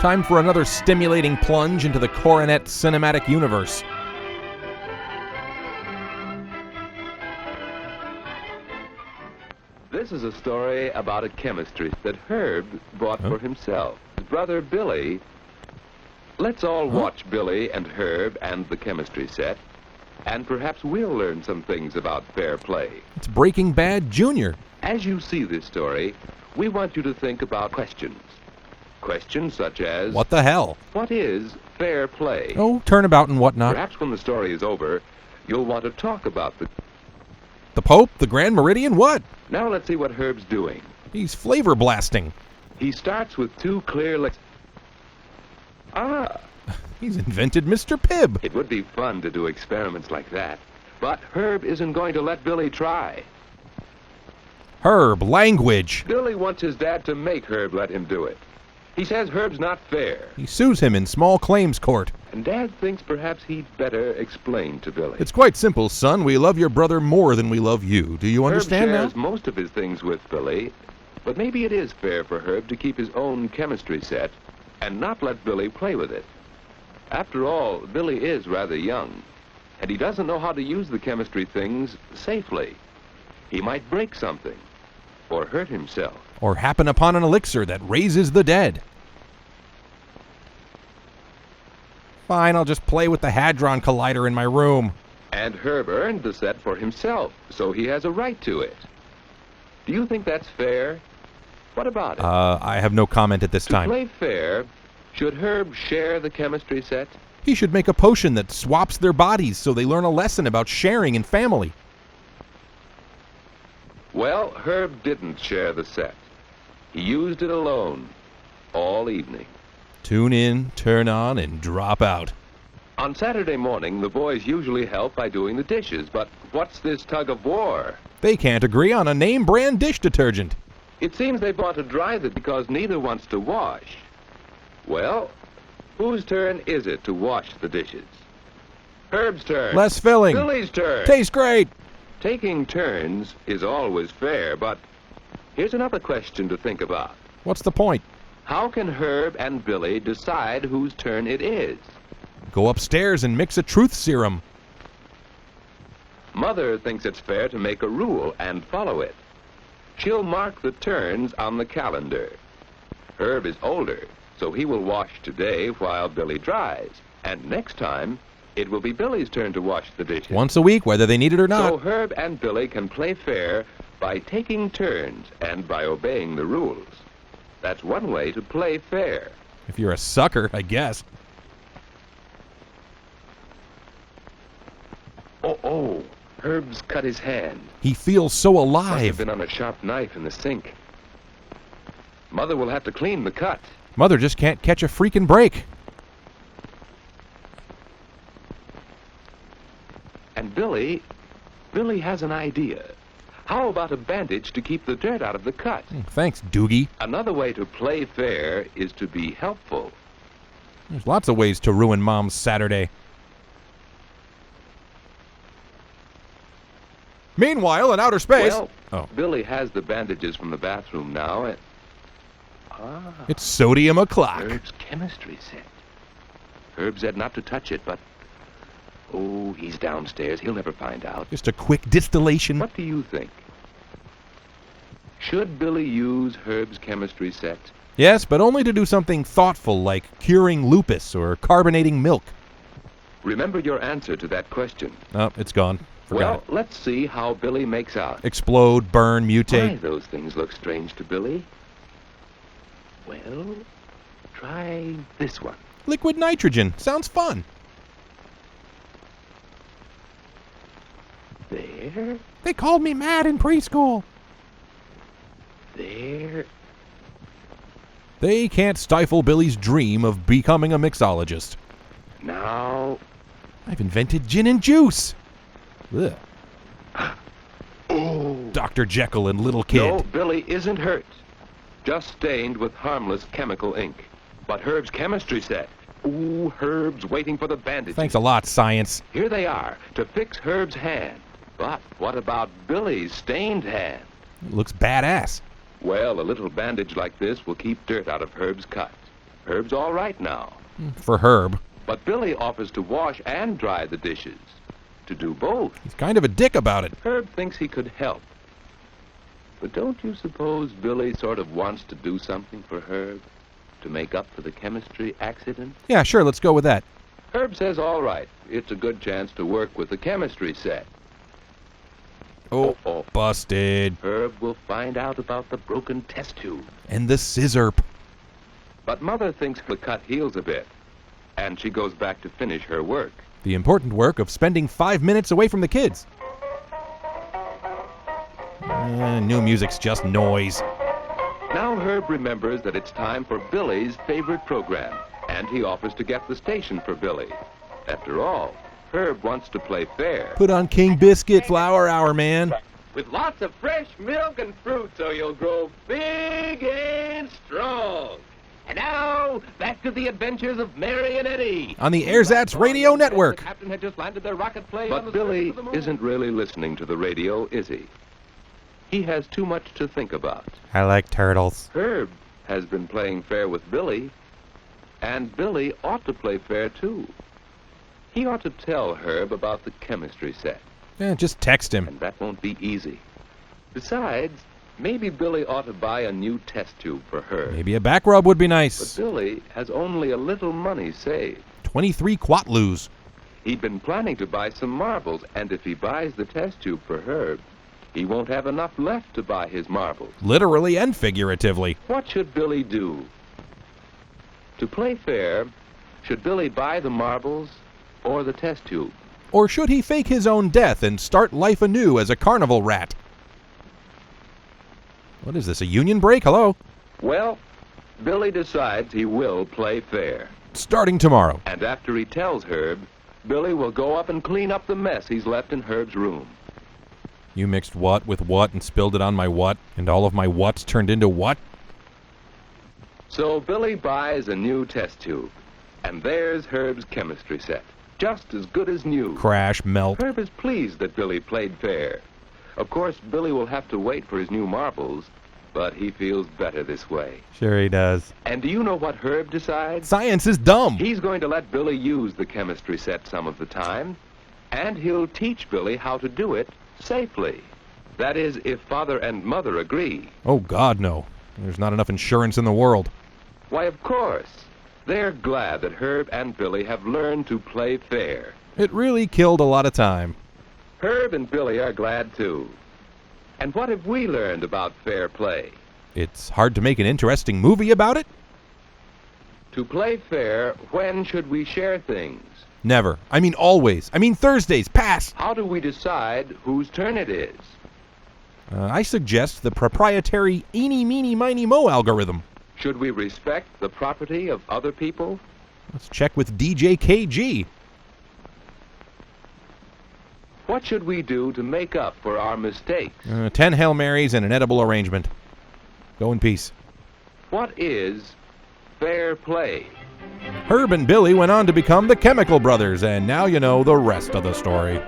Time for another stimulating plunge into the Coronet cinematic universe. This is a story about a chemistry that Herb bought for himself. His brother Billy. Let's all watch Billy and Herb and the chemistry set, and perhaps we'll learn some things about fair play. It's Breaking Bad Jr. As you see this story, we want you to think about questions. Questions such as, What the hell? what is fair play? Oh, turnabout and whatnot. Perhaps when the story is over, you'll want to talk about The Pope? The Grand Meridian? What? Now let's see what Herb's doing. He's flavor blasting. He starts with two clear He's invented Mr. Pibb. It would be fun to do experiments like that, but Herb isn't going to let Billy try. Herb, language. Billy wants his dad to make Herb let him do it. He says Herb's not fair, He sues him in small claims court. and Dad thinks perhaps he'd better explain to Billy. It's quite simple, son. We love your brother more than we love you. Do you understand Herb now? shares most of his things with Billy, but maybe it is fair for Herb to keep his own chemistry set and not let Billy play with it. After all, Billy is rather young, and he doesn't know how to use the chemistry things safely. He might break something or hurt himself. Or happen upon an elixir that raises the dead. Fine, I'll just play with the Hadron Collider in my room. And Herb earned the set for himself, so he has a right to it. Do you think that's fair? What about it? I have no comment at this To time. play fair, should Herb share the chemistry set? He should make a potion that swaps their bodies so they learn a lesson about sharing and family. Well, Herb didn't share the set. He used it alone all evening. Tune in, turn on, and drop out. On Saturday morning, the boys usually help by doing the dishes, but what's this tug of war? They can't agree on a name brand dish detergent. It seems they want to dry them because neither wants to wash. Well, whose turn is it to wash the dishes? Herb's turn. Less filling. Billy's turn. Tastes great. Taking turns is always fair, but here's another question to think about. What's the point? How can Herb and Billy decide whose turn it is? Go upstairs and mix a truth serum. Mother thinks it's fair to make a rule and follow it. She'll mark the turns on the calendar. Herb is older, so he will wash today while Billy dries. And next time, it will be Billy's turn to wash the dishes. Once a week, whether they need it or not. So Herb and Billy can play fair by taking turns and by obeying the rules. That's one way to play fair. If you're a sucker, I guess. Oh, Herb's cut his hand. He feels so Must have alive. been on a sharp knife in the sink. Mother will have to clean the cut. Mother just can't catch a freaking break. And Billy has an idea. How about a bandage to keep the dirt out of the cut? Thanks, Doogie. Another way to play fair is to be helpful. There's lots of ways to ruin Mom's Saturday. Meanwhile, in outer space... Well, Billy has the bandages from the bathroom now, and... It's sodium o'clock. Herb's chemistry set. Herb said not to touch it, but... Oh, he's downstairs. He'll never find out. Just a quick distillation. What do you think? Should Billy use Herb's chemistry set? Yes, but only to do something thoughtful like curing lupus or carbonating milk. Remember your answer to that question. Oh, it's gone. Forgot Well, let's see how Billy makes out. it. Explode, burn, Why, mutate. those things look strange to Billy. Well, try this one. Liquid nitrogen. Sounds fun. There, They called me mad in preschool. there. They can't stifle Billy's dream of becoming a mixologist. Now, I've invented gin and juice. Ugh. oh. Dr. Jekyll and Little Kid. No, Billy isn't hurt. Just stained with harmless chemical ink. But Herb's chemistry set. Ooh, Herb's waiting for the bandages. Thanks a lot, science. Here they are, to fix Herb's hand. But what about Billy's stained hand? It looks badass. Well, a little bandage like this will keep dirt out of Herb's cut. Herb's all right now. For Herb. But Billy offers to wash and dry the dishes. To do both. He's kind of a dick about it. Herb thinks he could help. But don't you suppose Billy sort of wants to do something for Herb? To make up for the chemistry accident? Yeah, sure, let's go with that. Herb says all right. It's a good chance to work with the chemistry set. Oh, Uh-oh. busted. Herb will find out about the broken test tube. And the scissor. But Mother thinks the cut heals a bit. And she goes back to finish her work. The important work of spending 5 minutes away from the kids. New music's just noise. Now Herb remembers that it's time for Billy's favorite program, and he offers to get the station for Billy. After all, Herb wants to play fair. Put on King Biscuit Flower Hour, man. With lots of fresh milk and fruit so you'll grow big and strong. And now, back to the adventures of Mary and Eddie. On the Airzats Radio Network. The captain had just landed their rocket plane. But Billy isn't really listening to the radio, is he? He has too much to think about. I like turtles. Herb has been playing fair with Billy, and Billy ought to play fair too. He ought to tell Herb about the chemistry set, Just text him. and that won't be easy. Besides, maybe Billy ought to buy a new test tube for Herb. Maybe a back rub would be But nice. Billy has only a little money saved. 23 quatloos. He'd been planning to buy some marbles, and if he buys the test tube for Herb, he won't have enough left to buy his marbles. Literally and figuratively. What should Billy do? To play fair, should Billy buy the marbles or the test tube? Or should he fake his own death and start life anew as a carnival rat? What is this, a union break? Hello? Well, Billy decides he will play fair. Starting tomorrow. And after he tells Herb, Billy will go up and clean up the mess he's left in Herb's room. You mixed what with what and spilled it on my what, and all of my whats turned into what? So Billy buys a new test tube, and there's Herb's chemistry set, just as good as new. Crash, melt. Herb is pleased that Billy played fair. Of course, Billy will have to wait for his new marbles, but he feels better this way. Sure he does. And do you know what Herb decides? Science is dumb. He's going to let Billy use the chemistry set some of the time, and he'll teach Billy how to do it safely. That is, if Father and Mother agree. Oh, God, no. There's not enough insurance in the world. Why, of course. They're glad that Herb and Billy have learned to play fair. It really killed a lot of time. Herb and Billy are glad, too. And what have we learned about fair play? It's hard to make an interesting movie about it? To play fair, when should we share things? Never. I mean always. I mean Thursdays. Pass. How do we decide whose turn it is? I suggest the proprietary eeny, meeny, miny, mo algorithm. Should we respect the property of other people? Let's check with DJ KG. What should we do to make up for our mistakes? 10 Hail Marys and an edible arrangement. Go in peace. What is fair play? Herb and Billy went on to become the Chemical Brothers, and now you know the rest of the story.